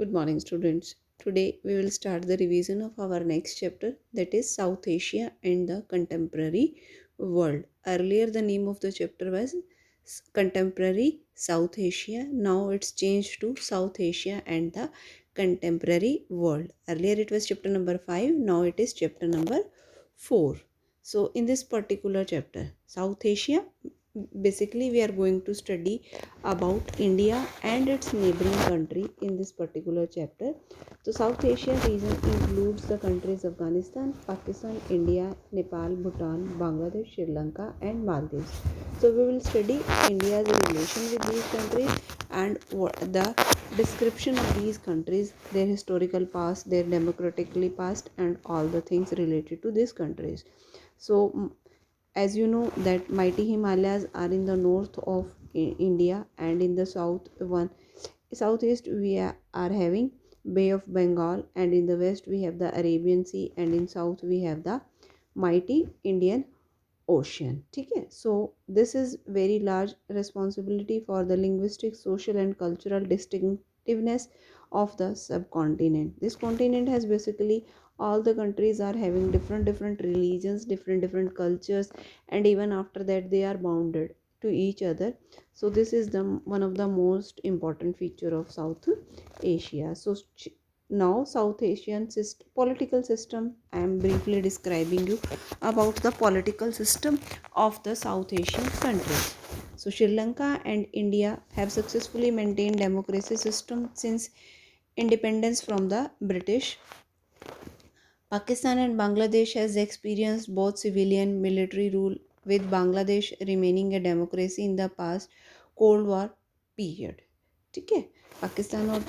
Good morning, students. Today we will start the revision of our next chapter, that is South Asia and the Contemporary World. Earlier, the name of the chapter was Contemporary South Asia. Now it's changed to South Asia and the Contemporary World. Earlier, it was chapter number 5. Now it is chapter number 4. So, in this particular chapter, South Asia, basically, we are going to study about India and its neighboring country in this particular chapter. So South Asia region includes the countries Afghanistan, Pakistan, India, Nepal, Bhutan, Bangladesh, Sri Lanka and Maldives. So we will study India's relation with these countries and what the description of these countries, their historical past, their democratically past and all the things related to these countries. So as you know that mighty Himalayas are in the north of India, and in the southeast we are having Bay of Bengal, and in the west we have the Arabian Sea, and in south we have the mighty Indian Ocean. Okay, so this is very large responsibility for the linguistic, social and cultural distinctiveness of the subcontinent. This continent has basically all the countries are having different religions, different cultures, and even after that they are bounded to each other. So this is the one of the most important feature of South Asia. So now South Asian political system, I am briefly describing you about the political system of the South Asian countries. So Sri Lanka and India have successfully maintained democracy system since independence from the British. Pakistan and Bangladesh has experienced both civilian military rule, with Bangladesh remaining a democracy in the past Cold War period. ठीक है, पाकिस्तान और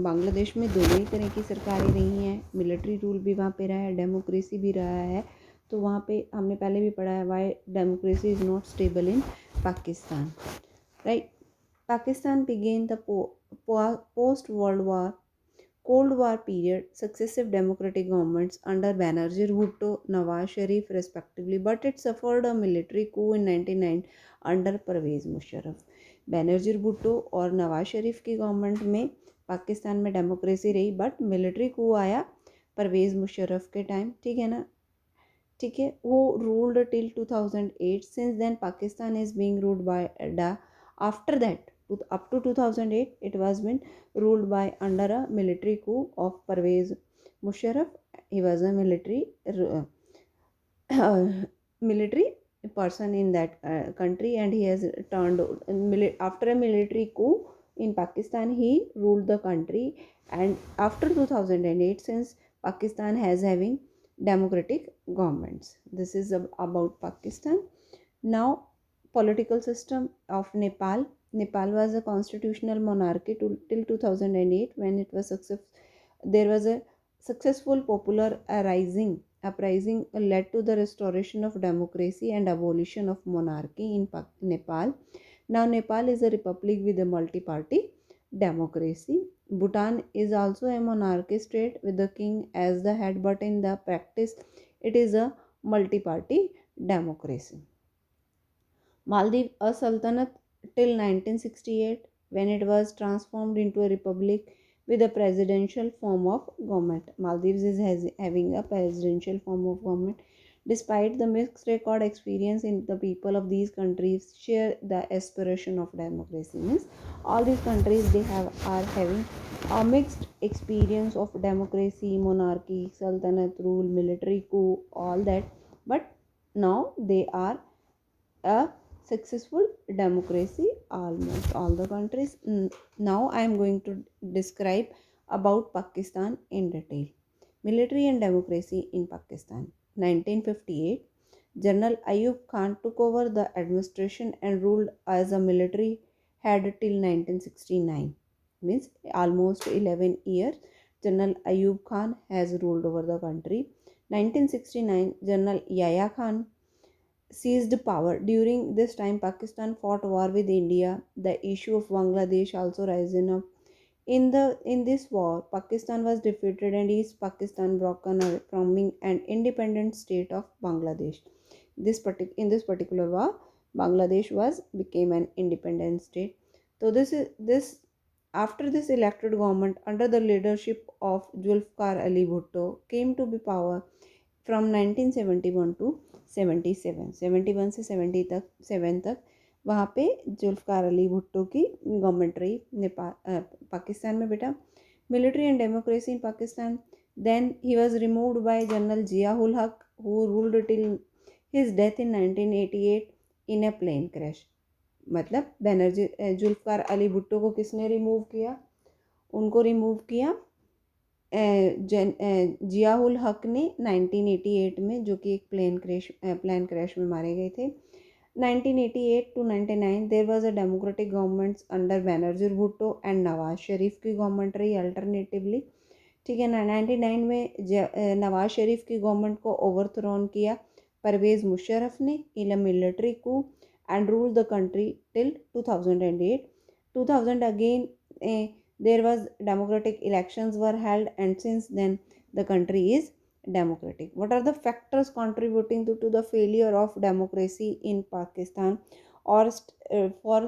बांग्लादेश में दोनों ही तरह की सरकारें रही हैं, मिलिट्री रूल भी वहाँ पे रहा है, डेमोक्रेसी भी रहा है. तो वहाँ पे हमने पहले भी पढ़ा है Y democracy is not stable in Pakistan, right. Pakistan began the post-World War Cold War period successive democratic governments under Banerjee, Bhutto, Nawaz Sharif respectively, but it suffered a military coup in 1999 under Pervez Musharraf. Banerjee Bhutto और नवाज शरीफ की government में पाकिस्तान में democracy रही, but military कू आया परवेज़ मुशर्रफ के time. ठीक है ना, ठीक है. वो ruled till 2008. Since then Pakistan is being ruled by the after that up to 2008 it was been ruled by under a military coup of Pervez Musharraf. He was a military person in that country, and he has turned after a military coup in Pakistan. He ruled the country, and after 2008, since Pakistan has having democratic governments. This is about Pakistan. Now, political system of Nepal. Nepal was a constitutional monarchy till 2008, when it was there was a successful popular uprising led to the restoration of democracy and abolition of monarchy in Nepal. Now Nepal is a republic with a multi-party democracy. Bhutan is also a monarchy state with the king as the head, but in the practice it is a multi-party democracy. Maldives, a sultanate till 1968, when it was transformed into a republic with a presidential form of government. Maldives is having a presidential form of government. Despite the mixed record experience in the people of these countries share the aspiration of democracy. Means all these countries are having a mixed experience of democracy, monarchy, sultanate rule, military coup, all that. But now they are a successful democracy almost all the countries. Now I am going to describe about Pakistan in detail. Military and democracy in Pakistan. 1958, General Ayub Khan took over the administration and ruled as a military head till 1969. Means almost 11 years General Ayub Khan has ruled over the country. 1969, General Yahya Khan seized power. During this time, Pakistan fought war with India. The issue of Bangladesh also risen up. In this war, Pakistan was defeated and East Pakistan broken away from being an independent state of Bangladesh. In this particular war, Bangladesh was became an independent state. So this After this elected government under the leadership of Zulfikar Ali Bhutto came to be power from 1971 to 77, 71 से 70 तक 7 तक वहाँ पे जुल्फ़िकार अली भुट्टो की government रही नेपाल पाकिस्तान में बेटा. Military and democracy in Pakistan. Then he was removed by general Zia-ul Haq who ruled till his death in 1988 in a plane crash. मतलब बनर्जी जुल्फ़िकार अली भुट्टो को किसने रिमूव किया? उनको रिमूव किया जियाउल हक ने 1988 में, जो कि एक प्लेन क्रैश में मारे गए थे. 1988 to 99 there was a democratic governments under Benazir Bhutto and Nawaz Sharif की गवर्नमेंट रही अल्टरनेटिवली. ठीक है ना. 99 में नवाज शरीफ की गवर्नमेंट को ओवरथ्रोन किया परवेज़ मुशर्रफ ने in a military coup and ruled the country till 2008. 2000 again, there was democratic elections were held, and since then the country is democratic. What are the factors contributing to the failure of democracy in Pakistan, or for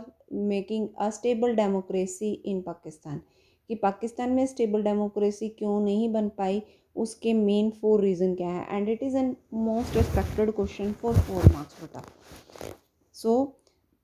making a stable democracy in Pakistan? कि पाकिस्तान में stable democracy क्यों नहीं बन पाई, उसके main 4 reason क्या है. And it is an most expected question for 4 marks बेटा. So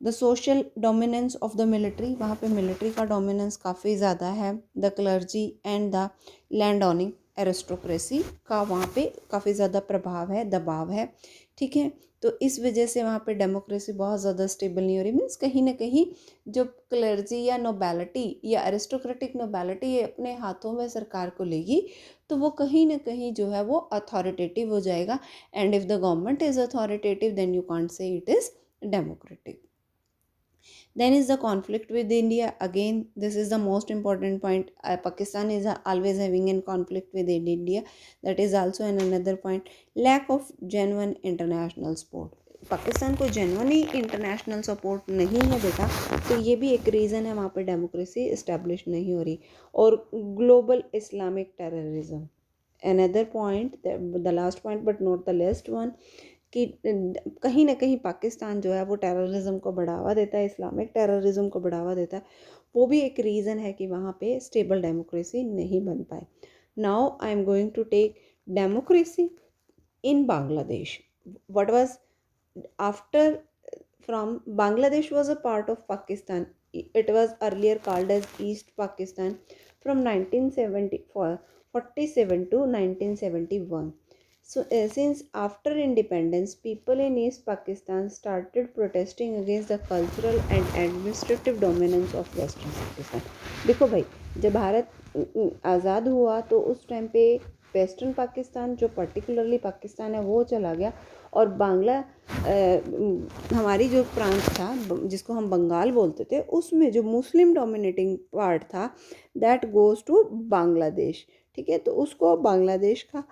the social dominance of the military, वहाँ पे मिलिट्री का डोमिनेंस काफ़ी ज़्यादा है. The clergy and the land owning aristocracy का वहाँ पे काफ़ी ज़्यादा प्रभाव है, दबाव है. ठीक है. तो इस वजह से वहाँ पे डेमोक्रेसी बहुत ज़्यादा स्टेबल नहीं हो रही. मीन्स कहीं ना कहीं जो क्लर्जी या नोबैलिटी या एरिस्टोक्रेटिक नोबैलिटी अपने हाथों में सरकार को लेगी, तो वो कहीं ना कहीं जो है वो अथॉरिटेटिव हो जाएगा. And if the government is authoritative than you can't say it is democratic. Then is the conflict with India. Again, this is the most important point. Pakistan is always having a conflict with India. That is also another point. Lack of genuine international support. Pakistan को genuine international support नहीं है बेटा, तो ये भी एक reason है वहाँ पे डेमोक्रेसी इस्टेब्लिश नहीं हो रही. और global Islamic terrorism, another point, the last point but not the least one, कि कहीं ना कहीं पाकिस्तान जो है वो टेररिज्म को बढ़ावा देता है, इस्लामिक टेररिज्म को बढ़ावा देता है. वो भी एक रीज़न है कि वहाँ पे स्टेबल डेमोक्रेसी नहीं बन पाए. Now I am going to take democracy in Bangladesh. What was after from Bangladesh was a part of Pakistan. It was earlier called as east Pakistan from 1947 to 1971. So, since after independence, people in East Pakistan started protesting against the cultural and administrative dominance of Western Pakistan. देखो भाई, जब भारत आज़ाद हुआ तो उस time पे western Pakistan, जो particularly Pakistan है, वो चला गया. और बांग्ला हमारी जो प्रांत था जिसको हम बंगाल बोलते थे, उसमें जो मुस्लिम डोमिनेटिंग पार्ट था दैट गोज़ टू बांग्लादेश. ठीक है. तो उसको बांग्लादेश का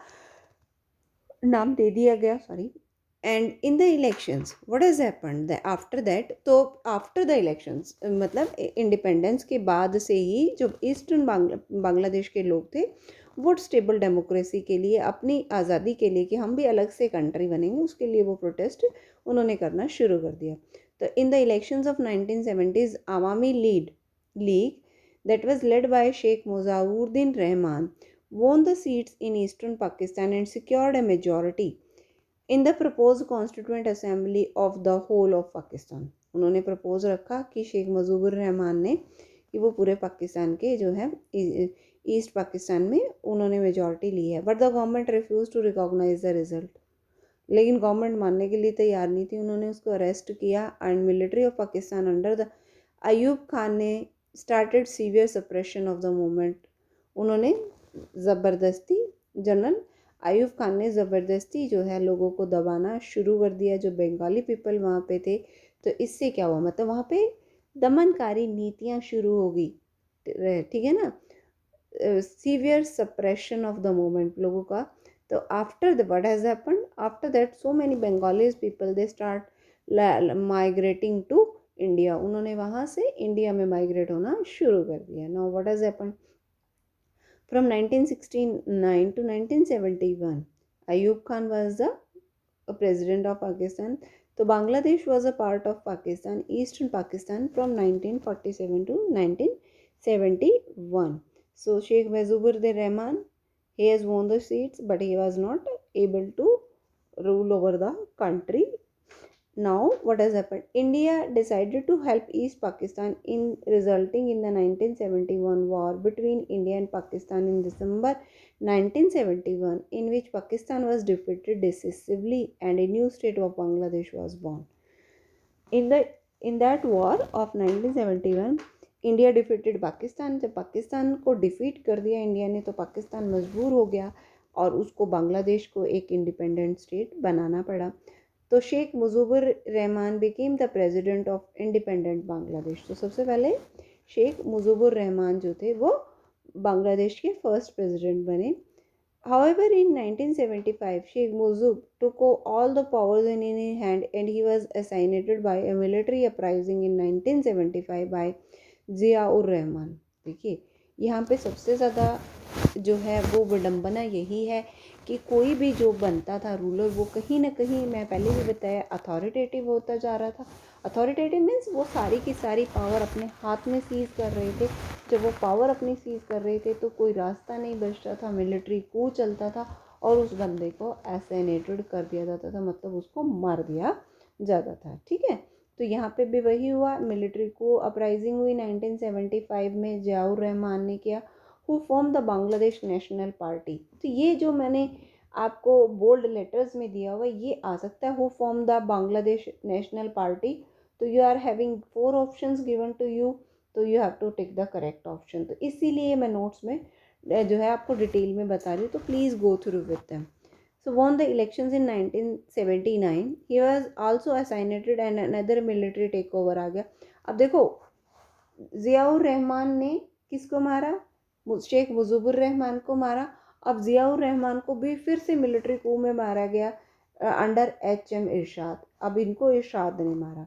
नाम दे दिया गया. Sorry. And in the elections what has happened after that, तो आफ्टर द इलेक्शंस मतलब इंडिपेंडेंस के बाद से ही जो ईस्टर्न बांग्लादेश के लोग थे वो स्टेबल डेमोक्रेसी के लिए, अपनी आज़ादी के लिए, कि हम भी अलग से कंट्री बनेंगे, उसके लिए वो प्रोटेस्ट उन्होंने करना शुरू कर दिया. तो in the elections of 1970s Awami League that was led by Sheikh Mujauddin Rahman won the seats in eastern Pakistan and secured a majority in the proposed constituent assembly of the whole of Pakistan. उन्होंने प्रपोज रखा कि शेख मुजीबुर रहमान ने कि वो पूरे पाकिस्तान के जो है ईस्ट पाकिस्तान में उन्होंने मेजॉरिटी ली है. But the government refuse to recognise the result. लेकिन गवर्नमेंट मानने के लिए तैयार नहीं थी. उन्होंने उसको अरेस्ट किया. And military of Pakistan under the Ayub Khan ने started severe suppression of the movement. उन्होंने ज़बरदस्ती, जनरल अयूब खान ने ज़बरदस्ती जो है लोगों को दबाना शुरू कर दिया, जो बंगाली पीपल वहाँ पे थे. तो इससे क्या हुआ, मतलब वहाँ पे दमनकारी नीतियाँ शुरू हो गई. ठीक है ना. Severe suppression of the movement लोगों का. तो after the what has happened after that, so many Bengalis people they start migrating to India. उन्होंने वहाँ से इंडिया में माइग्रेट होना शुरू कर दिया. Now what has happened from 1969 to 1971, Ayub Khan was the president of Pakistan. So Bangladesh was a part of Pakistan, Eastern Pakistan, from 1947 to 1971. 1971. So Sheikh Mujibur Rahman, he has won the seats, but he was not able to rule over the country. Now, what has happened? India decided to help East Pakistan in resulting in the 1971 war between India and Pakistan in December 1971, in which Pakistan was defeated decisively and a new state of Bangladesh was born. In the in that war of 1971, India defeated Pakistan. जब पाकिस्तान को defeat कर दिया India ने तो पाकिस्तान मजबूर हो गया और उसको बांग्लादेश को एक इंडिपेंडेंट स्टेट बनाना पड़ा. तो Sheikh Mujibur Rahman became the president of independent Bangladesh. तो सबसे पहले शेख मुजीबुर रहमान जो थे वो बांग्लादेश के फर्स्ट प्रेसिडेंट बने. However, in 1975, Sheikh Mujib took all the powers in his hand and he was assassinated by a military uprising in 1975 by Zia-ur Rahman. देखिए यहाँ पे सबसे ज़्यादा जो है वो विडंबना यही है कि कोई भी जो बनता था रूलर वो कहीं ना कहीं, मैं पहले भी बताया, अथॉरिटेटिव होता जा रहा था. अथॉरिटेटिव मीन्स वो सारी की सारी पावर अपने हाथ में सीज कर रहे थे. जब वो पावर अपनी सीज कर रहे थे तो कोई रास्ता नहीं बचता था, मिलिट्री कू चलता था और उस बंदे को असैसिनेटेड कर दिया जाता था, मतलब उसको मार दिया जाता था. ठीक है, तो यहाँ पे भी वही हुआ. मिलिट्री को अपराइजिंग हुई 1975 में, ज़ियाउर रहमान ने किया, who form the Bangladesh national party. तो ये जो मैंने आपको बोल्ड लेटर्स में दिया हुआ ये आ सकता है, who form the Bangladesh national party. तो you are having 4 options given to you, तो you have to take the correct option. तो इसीलिए मैं नोट्स में जो है आपको डिटेल में बता रही हूँ, तो please go through with them. So won the elections in 1979. He was also assassinated and another military takeover आ गया. अब देखो ज़ियाउर रहमान ने किसको मारा? शेख मुजीबुर रहमान को मारा. अब ज़ियाउर रहमान को भी फिर से मिलिट्री कू में मारा गया अंडर HM इरशाद. अब इनको इरशाद ने मारा.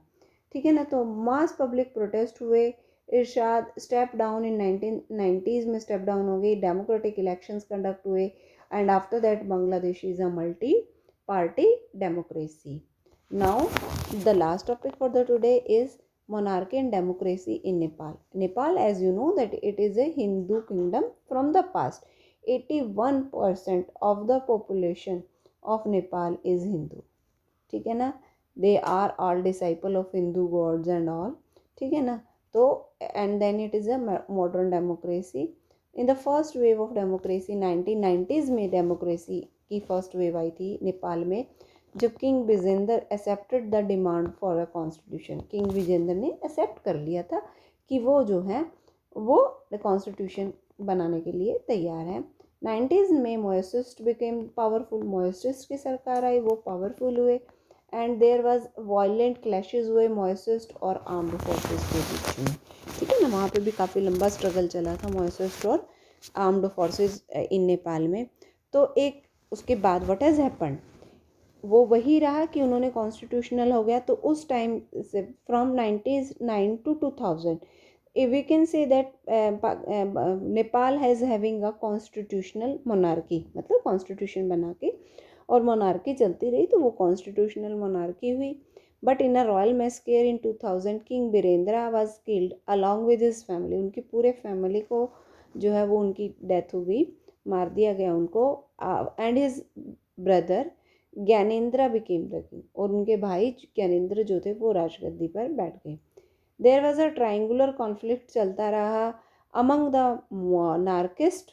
ठीक है ना. तो मास पब्लिक प्रोटेस्ट हुए. इरशाद स्टेप डाउन इन 1990s में स्टेप डाउन हो गई. डेमोक्रेटिक इलेक्शंस कंडक्ट हुए and after that Bangladesh is a multi-party democracy. Now the last topic for the today is monarchy and democracy in Nepal. Nepal, as you know, that it is a Hindu kingdom from the past. 81% of the population of Nepal is Hindu. ठीक है ना. They are all disciple of Hindu gods and all. ठीक है ना. तो and then it is a modern democracy. In the first wave of democracy 1990s में democracy की first wave आई थी नेपाल में, जब king Vijendra accepted the demand for a constitution. King Vijendra ने एक्सेप्ट कर लिया था कि वो जो है वो कॉन्स्टिट्यूशन बनाने के लिए तैयार है. 90s में मोइसिस्ट बिकेम पावरफुल. मोइसिस्ट की सरकार आई, वो पावरफुल हुए and there was violent clashes हुए मोइसिस्ट और आर्म्ड फोर्सेस के बीच में. ठीक है ना. वहाँ पे भी काफ़ी लंबा स्ट्रगल चला था मोइसिस्ट और आर्म्ड फोर्सेस इन नेपाल में. तो एक उसके बाद व्हाट हैज़ हैपेंड, वो वही रहा कि उन्होंने कॉन्स्टिट्यूशनल हो गया. तो उस टाइम से from 1999 to 2000 we can say that Nepal has having a constitutional monarchy, मतलब कॉन्स्टिट्यूशन बना के और मोनार्की चलती रही, तो वो कॉन्स्टिट्यूशनल मोनार्की हुई. But in a royal massacre in 2000 king Birendra was killed along with his family. उनकी पूरे फैमिली को जो है वो उनकी डेथ हो गई, मार दिया गया उनको. And his brother Gyanendra became the king, और उनके भाई ज्ञानेंद्र जो थे वो राजगद्दी पर बैठ गए. There was a triangular conflict चलता रहा among the monarchist,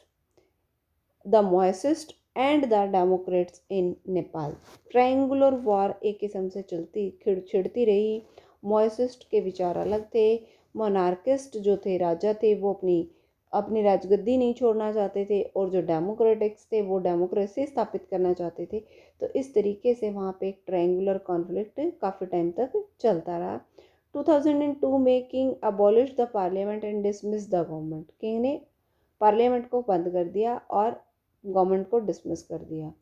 the Maoist and the democrats in Nepal. Triangular war एक किस्म से चलती छिड़ती रही. मोइसिस्ट के विचार अलग थे. मोनार्किस्ट जो थे, राजा थे, वो अपनी राजगद्दी नहीं छोड़ना चाहते थे, और जो डेमोक्रेटिक्स थे वो डेमोक्रेसी स्थापित करना चाहते थे. तो इस तरीके से वहाँ पे एक ट्रायंगुलर कॉन्फ्लिक्ट काफ़ी टाइम तक चलता रहा. 2002 में king abolish the parliament and dismiss the government. King ने पार्लियामेंट को बंद कर दिया और गवर्नमेंट को डिसमिस कर दिया.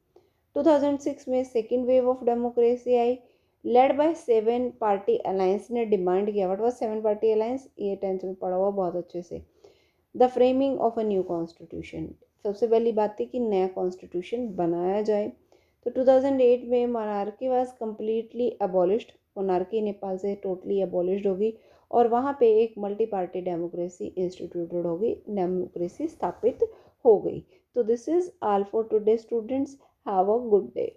2006 में second wave of democracy I, led by 7 party alliance ने डिमांड किया. व्हाट वाज 7 पार्टी अलायंस, ये 10th में पढ़ा हुआ बहुत अच्छे से. The framing of a new constitution. सबसे पहली बात थी कि नया कॉन्स्टिट्यूशन बनाया जाए. तो 2008 में monarchy was completely abolished. Monarchy Nepal से टोटली अबॉलिश्ड होगी और वहाँ पे एक मल्टी पार्टी डेमोक्रेसी इंस्टीट्यूटेड हो गई, डेमोक्रेसी स्थापित हो गई। तो this is all for today students, have a good day.